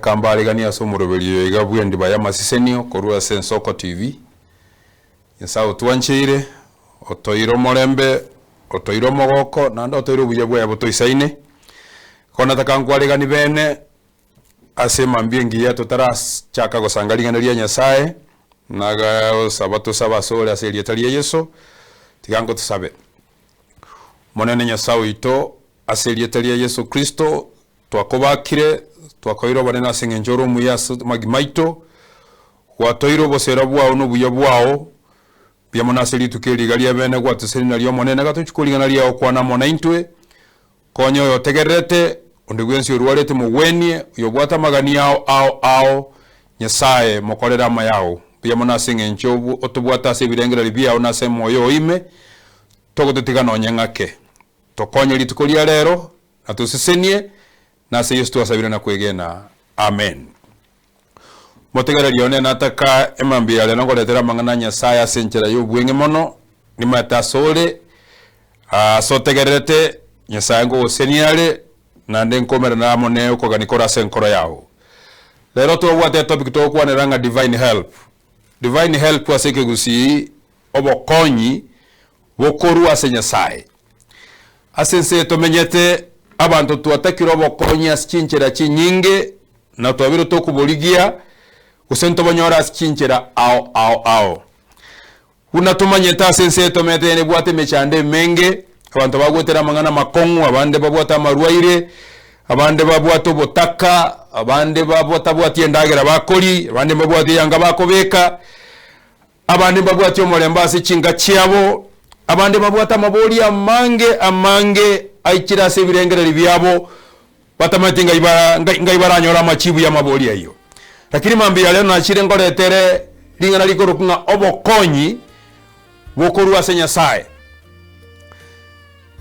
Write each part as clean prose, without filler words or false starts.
Kambale gania somurobelio igabwendi baya masisenio korua Sensoko TV. Yesa tuanchire otoiro morembe otoiro mogoko nando otoiro buya bwa botoisaine. Kona takangwale gani bene asema mbiengi ya totaras chaka gosangalinganiria Nyasaye naga sabato sabasole aselie talie Yesu tigango tusabe. Monene Nyasaye ito aselie talie Yesu Kristo twakobakire twakoiro banena sengenjoro muyaso magimaito watoiro bosera bwao no buya bwao bya monaseri tukeligalia bene kwa tuserina lyo monene gatuchukuligana lyo kwana monaintwe konyo yotegerete ondigwensi urwalete muwenie yobwata magani yao ao Nyasaye mokolera mayao bya monasengenjo otubwata sebirengera libya onase moyo ime togotetigana onyangake tokonyo litukolia lero atusisenie nase Yesu twasabira na kwegena amen. Motegera lione nataka emambia le ngoletera mangana Nyasaye asenchera yobwenge mono ni matasole sotegerete Nyasaye ngo seniale na ndenkomera na mone ko ganikora senkoro yao. Lero to wate topic to kwa neranga divine help. Divine help waseke gusi obokonyi wokoru ase Nyasaye. Asense to menyete abantu tuatakira obokonya skinchera chinyinge na twabiro to kuboligia usento banyora skinchera ao unatumanyeta sense to metene bwate mechande menge abantu bagwetera mangana makongu abande babwata marwaire abande babwata botaka abande babwata bwati endagera bakoli abande babwati yanga bakobeka abande babwati omolembasi chinga chiabo abande babwata maboli amange aikira sebirengera libyabo batamatinga ibaranyora machibu ya maboli ayo. Lakini mambi ya leo nachire ngoletere lingana likorukunga obokonyi wokoru ase Nyasaye.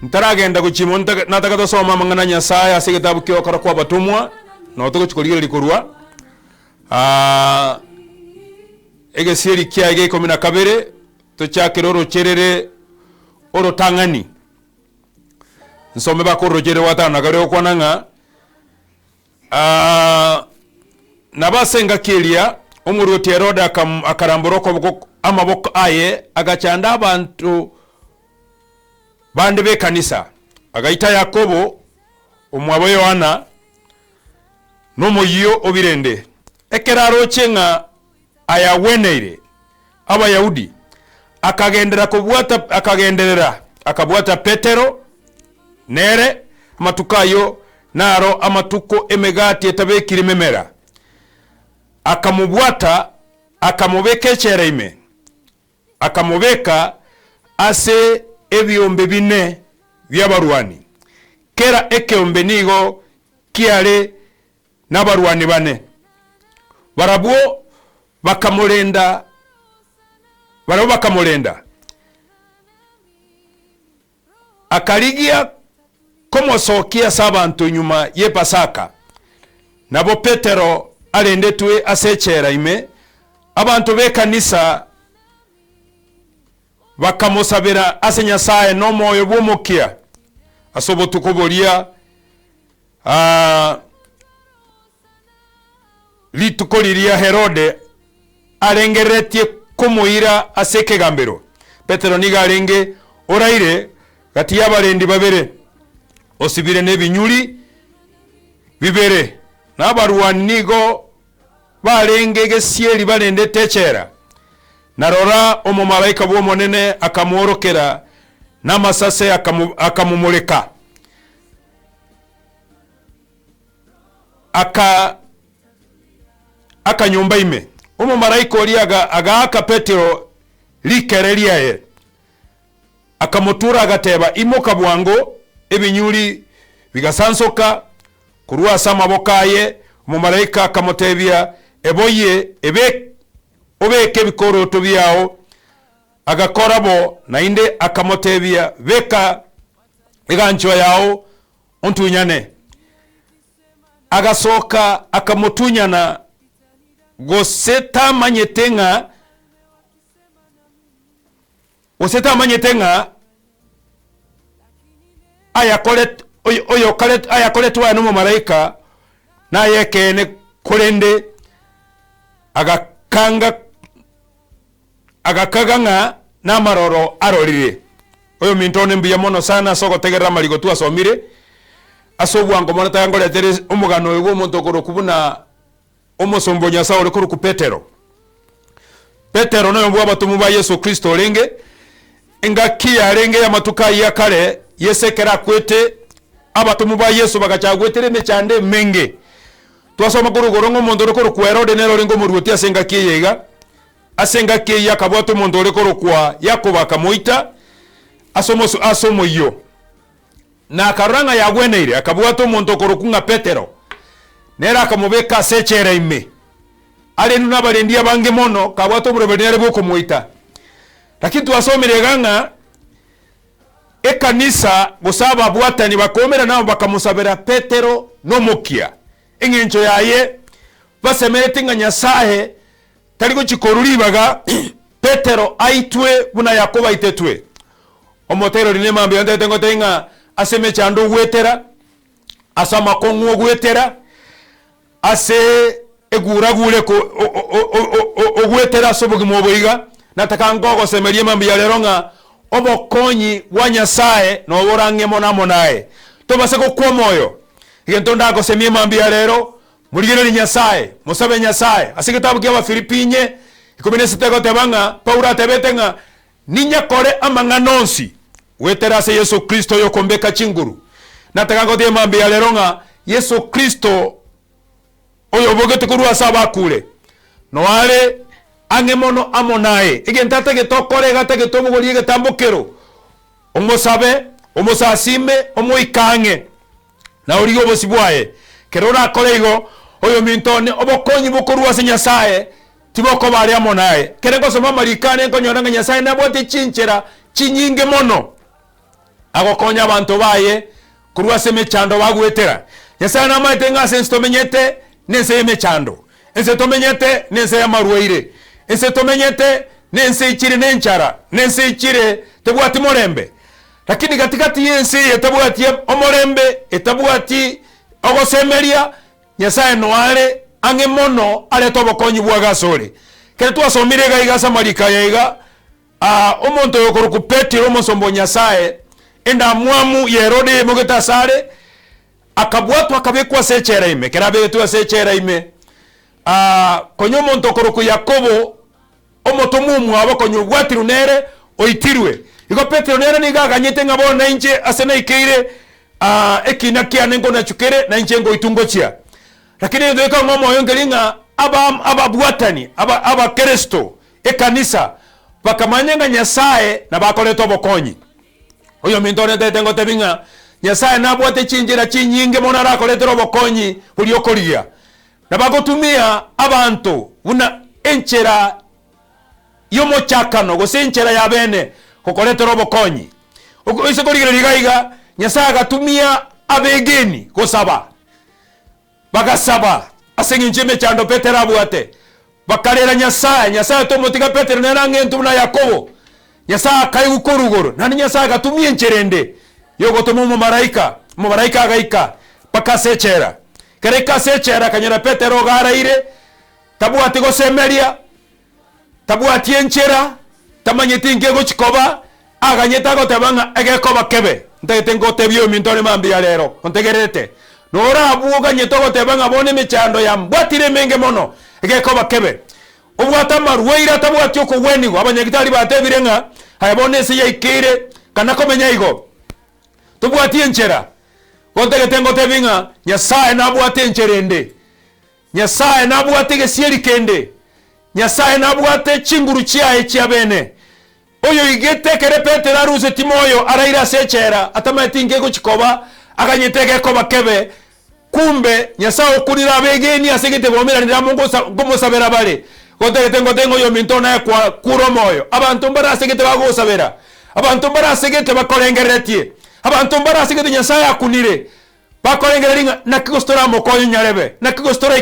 Ntaragenda kuchimo nataka tosoma mangana Nyasaye ase kitabu kyokara kwa batumwa no tukochikoligera likorwa egesieri kyage 12 tochakiroro cherere oro tangani nsome bakorojere watana gare okwananga nabasenga kilia omuri oteroda akaramboroko amaboko aye agachanda abantu bande be kanisa agaita Yakobo omwabo Yohana nomoyo obirende ekeraro chenga ayaweneire abayahudi akabwata Petero nere matukayo naro amatuko emegati etabekire memera akamubwata akamubeka echereime akamubeka ase ebyombe bine byabarwani kera ekeombe nigo kiale nabarwani bane barabwo bakamulenda akaligia komosokia sabantu nyuma ye Pasaka nabo Petero alendetwe asechera ime abantu be kanisa bakamusabira ase Nyasaye no moyo bwomokia asobo tukobolia litukoliria Herode arengeretie kumuira aseke gambero Petero niga arenge oraire gati yabarendi babere osibire nebinyuli bibere nabarwanigo barenge gesieri barende techera narora omumalaika bw'omonene akamworokera namasase akamumuleka akanyumba ime omumalaika oli aga Petero likereliaye akamutura agateba imoka bwango ebinyuli bigasansoka kurwa sama bokaye omumalaika akamutebya eboye obeke bikoroto byao agakorabo nainde akamutebya beka egancho yao ontunyane agasoka akamutunyana goseta manyetenga ayakolet ayakoletwa no malaika na yekene kurende agakaganga na maroro arorire oyo mintone mbiya mono sana soko tegerera marigo tu asomire asobwango mona tangole tere umugano ego montokoro kubuna omosombo Nyasaye ore ku Petero no mbwa batumu ba Yesu Kristo lenge engakia lenge ya matuka ya kale yesekera kwete abatumu ba Yesu bagachagwetere mechande menge twasoma kurugorongo mondoro ku Herode nero lengo muruti asengakie yega asengakie yakabwato mondoro kwa Yakoba kamoita asomo yo na karanga ya gweneire akabwato mondokoro kunga Petero nera akamubeka sechere ime ale nuna balendia bange mono kabwato murebenere boko moita lakini twasomere ganga ekanisa gusaba abwatani bakomera nabo bakamusabira Petero no mukia engencho yaye basemerete nga Nyasaye taliko chikoruribaga Petero aitwe buna Yakobo aitetwe omotero rinema ambi ande tengo tenga aseme chando gwetera asama kongo gwetera ase egura gure ko ogwetera sobogi moboiga nataka ngogo semerie mambi yaleronga obokonyi wa Nyasaye no borange monamo nae to baseko kwa moyo igento ndako semie mambi yalero murigero ni Nyasaye musabe Nyasaye asigitabu kya Filipinye 17 tebanga Paulo tebetenga ninya kore amanganonsi wetera se Yesu Kristo yokombeka chinguru nataka ngote mambi yaleronga Yesu Kristo oyo bogete kurua saba kule no ale angemono amonae igentate getokore gate getomugori getambokero omosabe omosasime omoikange na origo bosibwae kerora kolego oyo mintone obokonyi bokurua se Nyasaye tiboko bari amonae kerego soma marikane konyoranga Nyasaye nabote chinchera chinyinge mono agokonya abantu baye kurua se mechando bagwetera Nyasaye namaitenga senstomenyete nense mechando ense tomenyete nense ya marweire ense tomenyete nense ichire nenchara nense ichire tebwati morembe lakini katikati yense yetabwati omorembe etabwati ogosemeria Nyasaye noare ange mono ale tobokonyi bwagasore kere twasomire gaiga marika yaiga omonto yokoro ku Petero omosombo Nyasaye enda mwamu Herode mogetasare akabwatu akabekwa sechere ime kerabe tu sechere ime konyo monto koro ku Yakobo omotomu mwabo konyo bwatiru nere oitirwe iko Petero nere ni gaganyete ngabo na inje asena ikeire ekina kia nengo na chukere na inje ngo itungochia lakini ndio iko ngomo yongelinga ababwatani aba Kristo ekanisa bakamanyanga Nyasaye na bakoleto bokonyi oyo mintone tetengo tebinga Nyasaye nabwate chinjira chinyinge monara koletero bokonyi buli okolia nabagotumia abantu una enchera yomo chakano gosenchera ya bene kokoletero bokonyi ise koligera ligaiga Nyasaye agatumia abegeni gosaba bagasaba asenginche mechando Petero abwate bakalera Nyasaye tomotiga Petero nerange ntuna Yakobo Nyasaye kai ukorugoro nani Nyasaye agatumia encherende yogo tomo mu malaika agaika pakasechera kereka sechera kanyera Petero garaire tabuati gosemeria tabuati enchera tamanyeti ngego chikoba aganyeta gotebanga egekoba kebe ntete ngotebyo mintone mambi ya lero ontegerete nora abuga nyeto gotebanga bone mechando ya mbwatire menge mono egekoba kebe obwata marweira tabuati okugwenigo abanyagitari batebirenga hayabone se yaikire kana komenya igo tubwati enchera kontegetengo tebinga Nyasaye nabwate encherende Nyasaye nabwate gesierikende Nyasaye nabwate chinguru chiae chiabene oyo igete kere Petero aruze timoyo araira sechera atamatinge guchikoba aganyetege koba kebe kumbe Nyasaye okurira abegeni asegete bomera ndira Mungu gomusabera bale kontegetengo tengo yo mintona kwa kuromoyo abantu mbara asegete bagosabera abantu mbara asegete bakolengeretie abantu mbara asegete Nyasaye akunire bakolengereringa nakigostora mokonyi nyarebe nakigostora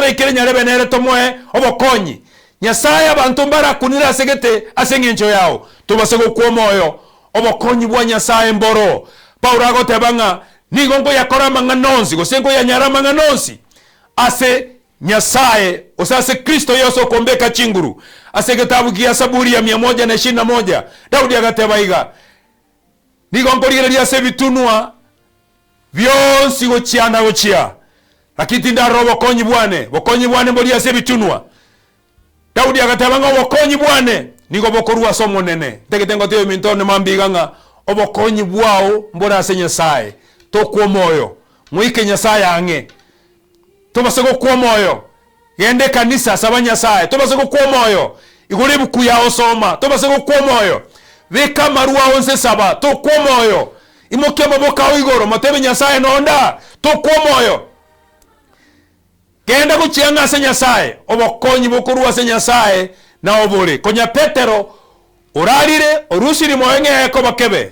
ike nyarebe nere tomoe obokonyi Nyasaye abantu mbara kunira asegete asengencho yao tubasego kwa moyo obokonyi bwa Nyasaye mboro Paulo agotebanga nigongo yakora manganonzi gosengo ya nyara manganonzi ase Nyasaye usase Kristo Yesu kombeka chinguru ase kitabu kia Saburi ya 121 Daudi agateba iga nigomborigereria se bitunwa byonsi gochiana gochia lakini ndaro bokonyi bwane mboria se bitunwa Daudi agateba ngo bokonyi bwane nigo bokorua somo nene tegetengo tyo mintone mambiganga obokonyi bwao mbora ase Nyasaye to kwa moyo muike Nyasaye ange tobasego kwa moyo gende kanisa saba Nyasaye tobasego kwa moyo igure buku ya osoma tobasego kwa moyo veka marua onse saba to kwa moyo imoke maboka oigoro matebe Nyasaye nonda to kwa moyo genda guchianga ase Nyasaye obokonyi bokurua ase Nyasaye na obore konya Petero orarire orusiri moenge ko bakebe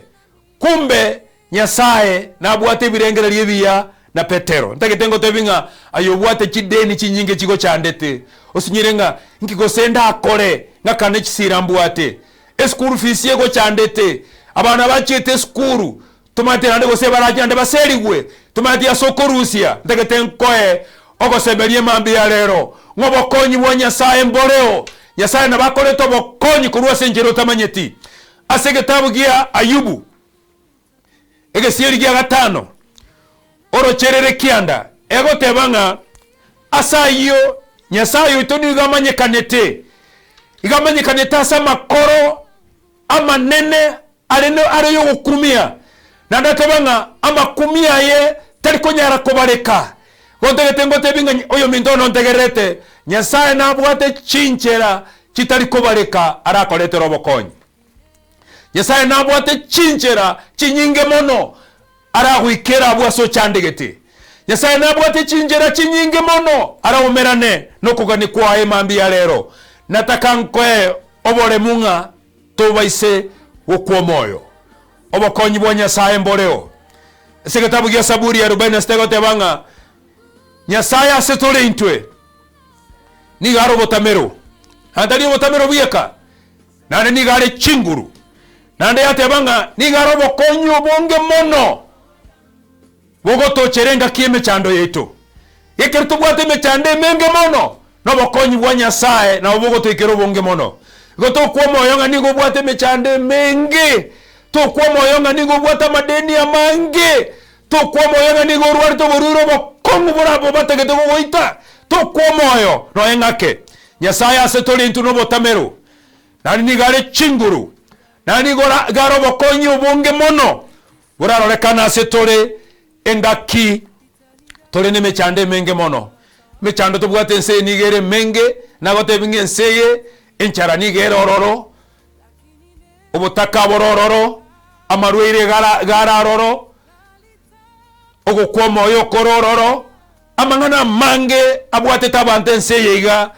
kumbe Nyasaye na bwate birengererie biya na Petero ntagetengo tebinga ayobwate kideni kinyinge kigo cyandete osinyirenga nkigosenda akore ngakane kisirambwate school fees yego cyandete abana bacite school tumatera ndego se barajande baserigwe tumatia soko Rusia ntagetenkoe ogoseberie mambi ya lero ngobokonyi bwa Nyasaye mboreo Nyasaye nabakore to bokonyi kurwa senjero tamanyeti ase gitabu gia Ayubu egesieri gia 5 orocherere kianda ego tebanga asayo Nyasaye itoni gamanyekanete igamanyekanete asa makoro amanene areyo gukumia na ndatebanga amakumia ye tarikonyara kobareka gondegetengo tebinga oyo mindono ntegerete Nyasaye nabwate chinchera kitari kobareka arakorete robokonyi Nyasaye nabwate chinchera chinyinge mono aragwikera bwaso chandegete Nyasaye nabwate chinchera chinyinge mono araomerane nokugani kwa emambi ya lero nataka nkwe obole munga tobaise okwo moyo obokonyi bwa Nyasaye mboreo ese kitabu gia Saburi ya 40 tebanga Nyasaye asetore intwe ni garo botamero handali botamero bieka nane ni gare chinguru nande yatebanga ni garo bokonyo bonge mono bogoto cherenga kieme chando yetu yekerto bwate mechande menge mono no bokonyi bwa Nyasaye na bogoto ikero bonge mono goto kwa moyo ngani go bwate mechande menge to kwa moyo ngani go bwata madeni ya mange to kwa moyo ngani go rwari to boruro bokongu borabo bategete go goita to kwa moyo no engake Nyasaye asetole intu no botamero nani ni gare chinguru nani garo bokonyi obonge mono burarorekana asetole engaki tole ne mechande menge mono mechando to bwate nse ni gere menge na gote binge nseye enchara ni gere ororo obotaka borororo amarwire gara roro ogokwa moyo korororo amangana mange abwate tabante nseye iga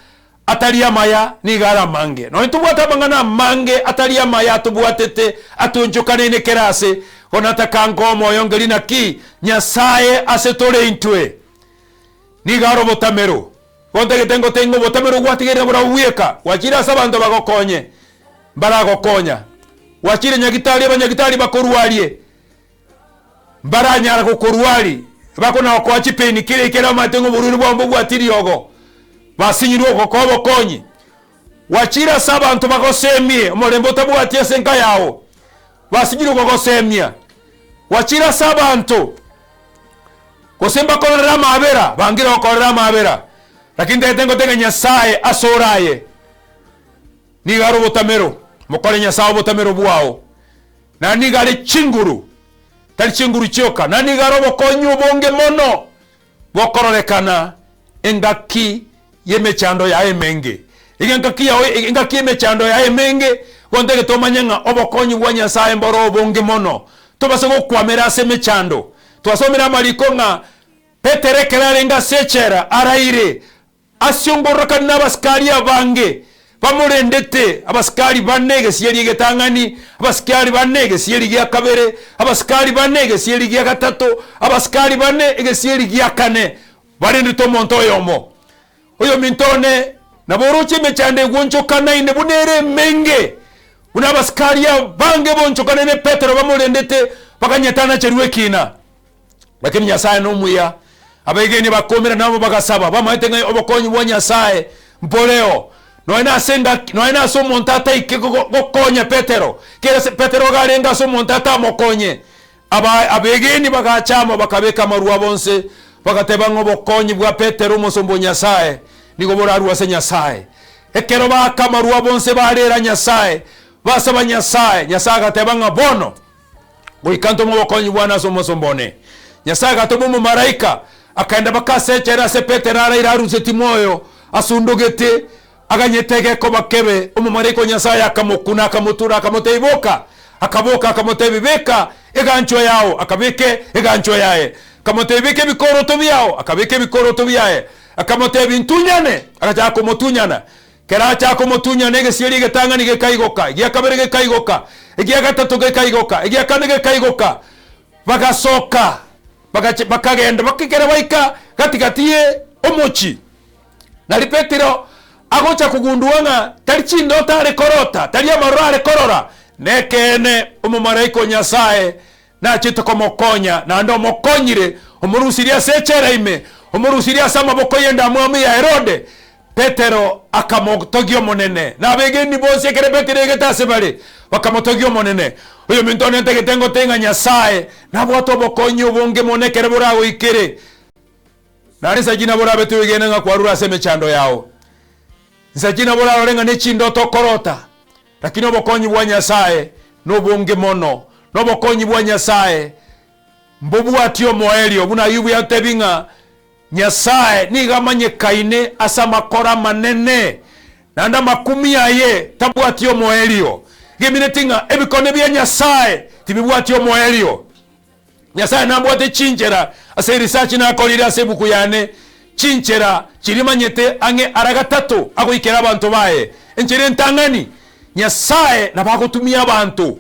atalia maya ni gara mange no ntubwata bangana mange atalia maya tubwatete atunjukane ne kerase onataka ngomo yongelina ki Nyasaye asetole intwe ni garo botamero konte tengo botamero gwatigere bora wieka wachira sabanto bagokonye baragokonya wachire nyagitali abanyagitali bakorwalie baranyara kokorwali bakona okwachi peni kire kera matengo bururu bombo gwatiri yogo basinyirwo kokobo konyi wachira sabantu bagosemie omorembo tabwatie senka yawo basinyirwo kogosemia wachira sabantu kosemba korera mabera bangira korera mabera lakini tengo tenga Nyasaye asoraye ni garo botamero mukore Nyasaye botamero bwao na ni gare chinguru tali chinguru choka na ni garo bokonyu bonge mono bokororekana engaki yemechando ya emenge ingaki yawe ingaki yemechando ya emenge wondege tomanyanga obokonyu bwa Nyasaye mboro bonge mono tobasego kwamera semechando twasomera malikonga Petere kelarenga sechera araire asyongoroka n'abaskari abange bamurendete abaskari banege siyeri getangani abaskari banege siyeri gya kabere abaskari banege siyeri gya gatatu abaskari banege siyeri gya kane barindi to monto yomo oyo mintone naboruche mechande gonchoka naine bunere menge una abaskari abange bonchoka ne Petero bamurendete bakanyetana cherwe kina lakini Nyasaye no muya abegeni bakomera nabo bagasaba bamaitenga obokonyi bwa Nyasaye mboleo noina so montata ikegokonya Petero kera Petero garenga so montata mokonye abegeni bagachama bakabeka maruwa bonse bagateba ngobokonyi bwa Petero musombo Nyasaye nigo boraruwa se Nyasaye ekero bakamaruwa bonse barera Nyasaye basaba Nyasaye gateba ngabono goikanto mobokonyi bwana so musombone Nyasaye gatomo mu maraika akaenda bakasechera se Petero araruze Timoyo asundogete aganyetege ko bakebe umumaraiko Nyasaye akamukuna akamutura akamuteiboka akaboka akamutebibeka egancho yao akabike egancho yae akamutebike bikoroto byao akabike bikoroto byae akamutebi ntunyane akaja kumutunyana keracha kumutunyane gesiri getangani gekaigoka gyakabere gekaigoka egyagatatu gekaigoka egyakane gekaigoka bagasoka bakagenda bakigera baika katikatiye omochi nali Petero agocha kugunduanga tali chindo tale korota tali amarare korora nekene umumaraiko Nyasaye na chito komokonya na ndo mokonyire umurusiria secera ime umurusiria sama boko yenda mwami ya Herode Petero akamotogio monene na begeni bose kere Petero getase bale bakamotogio monene uyo mintone tegetengo tenga Nyasaye na bwato bokonyo bonge monekere burago ikere na risa jina bora betu wigenanga kwarura seme chando yao nzajina bora orenga nechindo tokorota lakini obokonyi bwa Nyasaye no bonge mono no bokonyi bwa Nyasaye mbobu atio moelio buna yubu ya tebinga Nyasaye nigamanye kaine asa makora manene nanda makumi aye tabu atio moelio geminetinga ebikone bya Nyasaye tibibu atio moelio Nyasaye nambwate chinchera ase research na akolira sebuku yane chinchera chirimanyete ange aragatatu agoikera abantu bae enchire ntangani Nyasaye nabagotumia abantu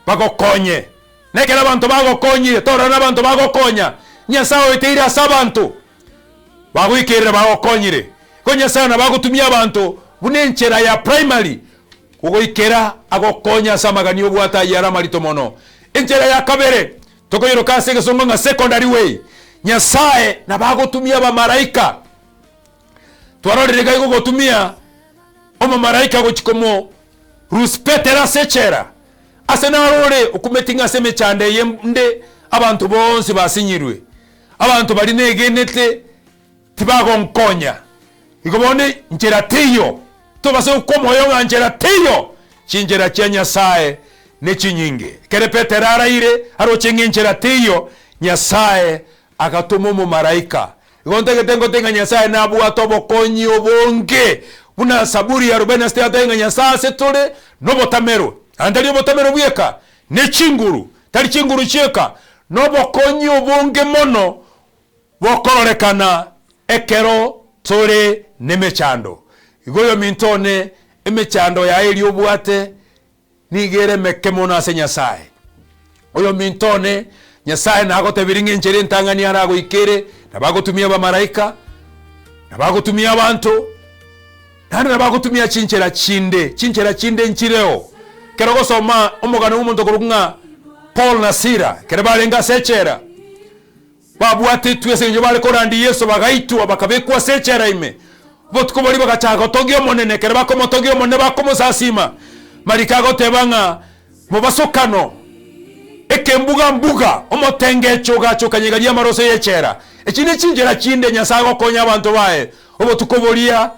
bagokonye nekera abantu bagokonye tora nabantu bagokonya Nyasaye iteira sabantu bagoikera bagokonyire ko Nyasaye nabagotumia abantu bunenchera ya primary kugoikera agokonya samagani obwata yara marito mono enchera ya kabere tokoyiro kase gesongo nga secondary way Nyasaye nabagotumia ba maraika twarorere gaigo gotumia omo maraika gochikomo ruspetera sechera asenarore okumetinga seme chande yemde abantu bonse basinyirwe abantu bali negenete tibago nkonya igobone njera tiyo tobase ukomoyo nga njera tiyo chinjera cha Nyasaye nechinyinge kere Petero araire arochenga njera tiyo Nyasaye agatomo mu maraika igonte getengo tenga Nyasaye nabwato bokonyi obonge buna Saburi ya 46 tenga Nyasaye setole no botamero andali botamero bweka ne chinguru tali chinguru cheka no bokonyi obonge mono bokorekana ekero tore nemechando igoyo mintone emechando ya eli obwate nigere mekemona ase Nyasaye oyo mintone Nyasaye nagotebiringe njere ntangani arago ikere nabagotumia ba maraika nabagotumia abantu nabagotumia chinchera chinde nchireo kerogo soma omogano umuntu kurunga Paul na Sira kere balenga sechera babwate twese nje bale korandi Yesu bagaitwa bakabekwa sechera ime botko bali bagachaga togio monene kere bakomo togio monene bakomo sasima marikago tebanga mubasokano mbuga omotenge choga nyegalia marose yechera echine chinjera chinde Nyasaye konya abantu bae obo tukobolia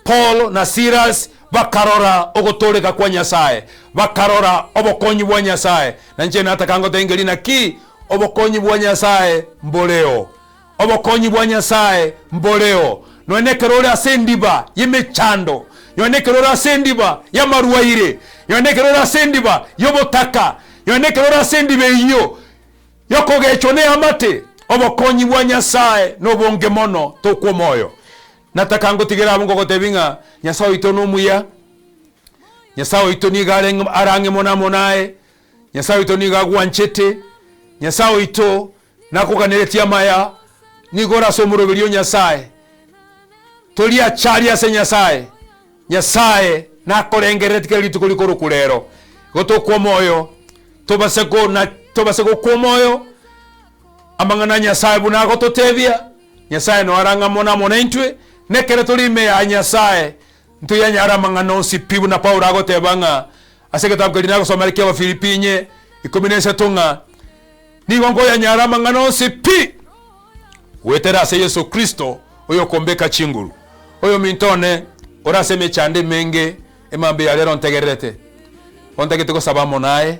Paul na Silas bakarora ogotoleka kwa Nyasaye bakarora obokonyi bwa Nyasaye na nje natakango tengeli na ki obokonyi bwa Nyasaye mboleo obokonyi bwa Nyasaye mboleo noenekerora asendiba yemechando noenekerora asendiba yamaruwaire noenekerora asendiba yobotaka yonekerora sendibe iyo yokogechone amate obokonyi bwa Nyasaye no bonge mono tokwo moyo nataka ngotigera abongo gotebinga Nyasaye itono muya Nyasaye itoni gare arange mona monae Nyasaye itoni gagwanchete Nyasaye ito nakuganeretia maya nigora somurobelio Nyasaye tolia chalia se Nyasaye nakorengeretika litukulikoro kulero gotokwo moyo tobaseko kwa moyo amangana Nyasaye buna gototethia Nyasaye no aranga mona mona intwe nekere tulime ya Nyasaye ntu ya nyara mangano sipibu na Paulo agotebanga aseke tabgalina gusomera kya Filipinye 13 ni gongo ya nyara mangano sipi wetera se Yesu Kristo oyo kombeka chinguru oyo mintone oraseme chande menge emambe ya lero ntegerete ontagete ko sabamo naye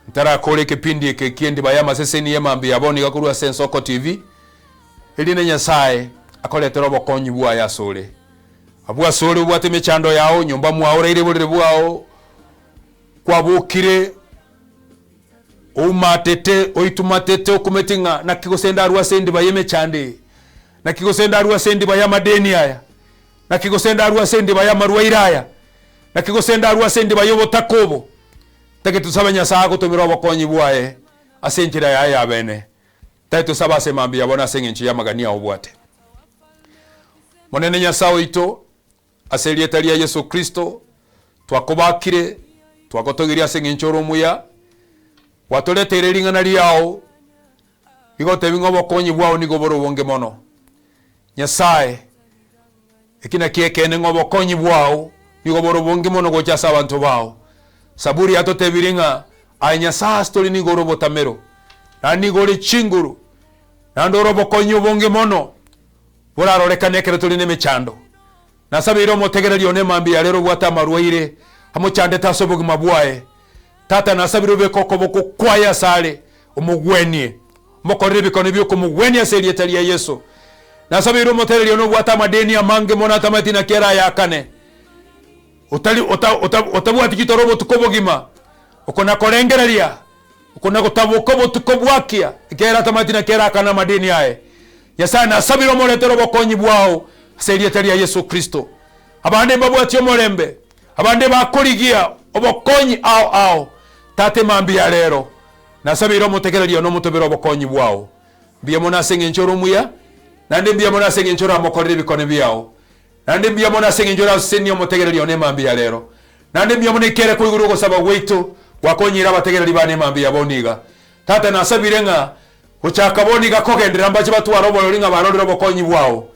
ntara kole kipindi ekekiendi bayama seseni emambe yaboni gakurua Sensoko TV eline Nyasaye akoletera obokonyi bwa yasole abwa sole bwate mechando yao nyumba mwaore ile bulire bwao kwabukire umatete oitumatete okumetinga nakigosenda arwa sendi bayeme chande nakigosenda arwa sendi bayama deni aya nakigosenda arwa sendi bayama ruwairaya nakigosenda arwa sendi bayobo takobo take tusaba Nyasaye gutumira obokonyi bwaye asenjira yaya bene taito saba semambi yabona sengenchi yamagania obwate monene Nyasaye ito aselietalia Yesu Kristo twakobakire twagotogiria sengenchoro muya watoletere lingana liao igote bingobo konyi bwao nigoboro wonge mono Nyasaye ekina kiekene ngobo konyi bwao nigoboro wonge mono gochasa abantu bao saburi atote biringa ay Nyasaye stori nigoro botamero na nigori chinguru na ndoro bokonyi wonge mono bora roreka kere tuline mechando na sabiro motegereri one mambi ya lero bwata marwaire hamo chande tasobogi mabwae tata na sabiro be kokoboko kwaya sale umugwenie mokore bikono byo kumugwenia selietali ya Yesu na sabiro motegereri ono bwata madeni ya mange mona tamati na kera ya kane otabwati kitorobo tukobogima ukona korengereria ukona gotabukobo tukobwakia kera tamati na kera kana madeni yae Nyasaye na sabiro moletero bokonyi bwao selietali ya Yesu Kristo abande babwatyo morembe abande bakorigia obokonyi ao tate mambi ya lero na sabiro mutegereri ono mutobero obokonyi bwao biye mona sengenchoro muya nande biye mona sengenchoro amokorere bikone byao nande biye mona sengenchoro senio mutegereri one mambi ya lero nande biye mona ikere kuiguru gosaba weito wakonyira bategereri bane mambi ya boniga tate na sabirenga uchaka boniga kogendera mbaje batwara obolinga barondero obokonyi bwao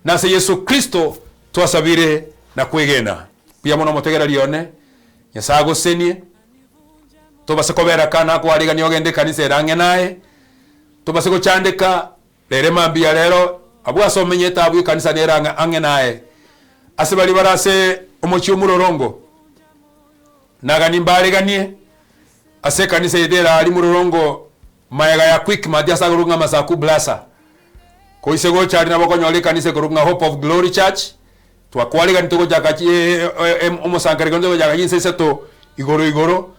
nase Yesu Kristo twasabire na kwegena pia mono mutegereri one Nyasaye gosenie tobase kobera kana kwariga niogende kanisa erange naye tobase gochandika lere mambi ya lero abwa somenye tabu kanisa neranga ange naye asibali barase omochi murorongo nagani mbareganie ase kanisa yedera ali murorongo mayaga ya quick madia sagurunga masaku blasa koisego chari na bokonyole kanisa kurunga Hope of Glory Church twakwaliga nitoko jakachi omosankare gondo jakachi seseto igoro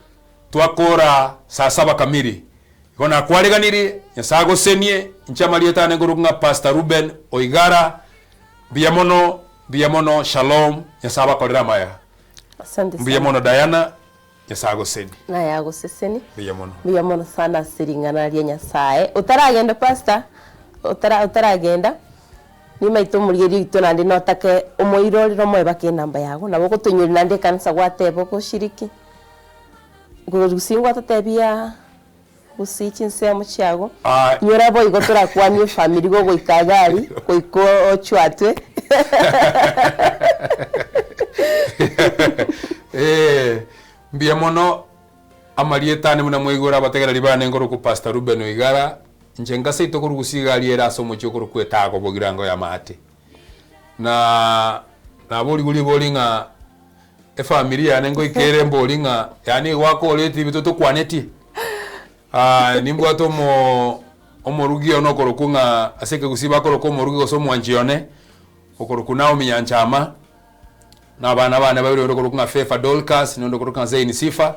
twakora saa 7 kamili ikona kwaliga niri Nyasaye gosenie nchamaliyeta ngurunga Pastor Ruben Oigara biyamono shalom Nyasaye bakorera maya asante biyamono Diana Nyasaye goseni na yago seseni biyamono sana siringana ria Nyasaye utaragenda pastor utaragenda ni maito murigeri ito nandi notake umoiroriro mwe bake namba yago nabo gutunyuri nandi kanisa gwatebo ko shiriki gusingwa tatebia gusichi nsemo chiago nyora boy gotora kwani family go goikagari koiko ochwatwe biyamono amalietane muna mwigora bategereri bane ngoro ku Pastor Ruben Oigara njenga seito kurugusigali era somo cyokuru kwetago bogirango ya mate na boli bolinga familia nengo ikere mbolinga yani wako leti bitoto kwaneti nimbo atomo omorugi ono korokunga aseke gusiba koroko morugi gosomo anjione okorokuna minyanchama na bana babiri korokunga Fefa Dolcas nondo korokunga Zaini Sifa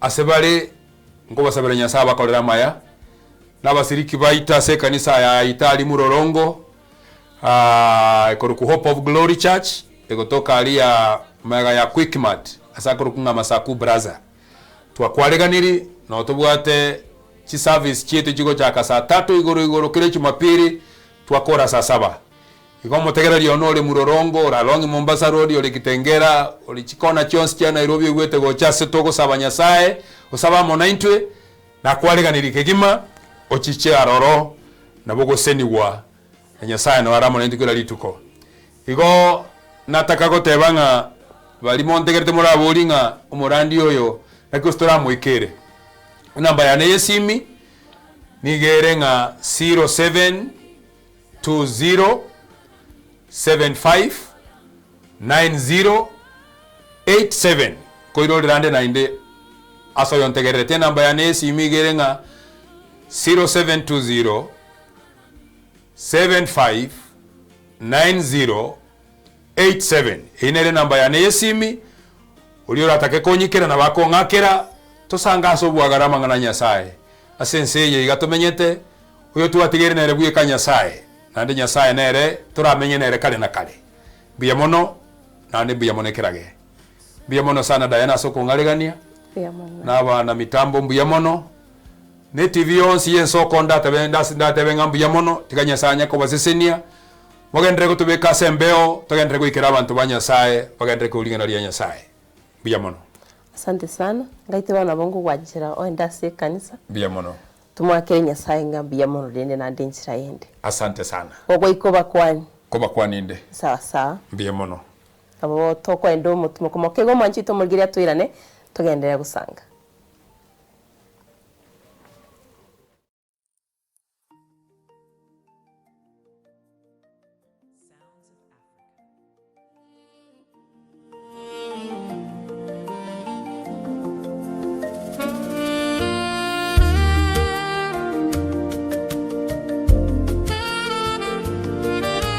asebale ngo basabira Nyasaye bakorera maya nabasiriki baita se kanisa ya Itali murorongo koroku Hope of Glory Church egotoka alia maga ya Quickmart asakoro kunga masaku brother twakwareganiri no tubwate chi service chieto chigo chaka saa 3 igoro kile Jumapili twakora saa 7 ikomo tegereri onore murorongo ralongi Mombasa road oli Kitengera oli chikona chonsi cha Nairobi gwete go chase toko saba Nyasaye osaba monaintwe na kwariganiri kigima ochiche aroro na bogoseniwa Nyasaye no aramo nendikira lituko igo nataka gotebanga bali montegerete muraburi nga umurandi oyo nakostora mwikere namba ya nesimi nigere nga 0720759087 koiro rande nainde aso yontegerete namba ya nesimi gere nga 0720759087 inere namba ya nesimi uliora take konyikira na bako ngakira tosanga asobwagara mangana Nyasaye asenseye igatumenyete uyo tuatigere nere bwika Nyasaye nande Nyasaye nere turamenye nere kale na kale biyamono nande biyamonekirage biyamono sana Diana soko ngaregania biyamono na mitambo biyamono ne TV yonsi yensoko ndatebe ngambu yamono tiganya sanya ko basesenia mogendre ko tubeka sembeo tugendre ko ikira abantu ba Nyasaye bagendre ko ulingana ria Nyasaye biyamono. Asante sana ngaite bana bongo gwajira o ndase kanisa biyamono tumwakire Nyasaye ngambu yamono rende na ndinchira yende. Asante sana Ogwo ikoba kwani koba kwani inde sawa sawa biyamono abo toko endo mutumo komokego manchito murgiria twirane tugendera gusanga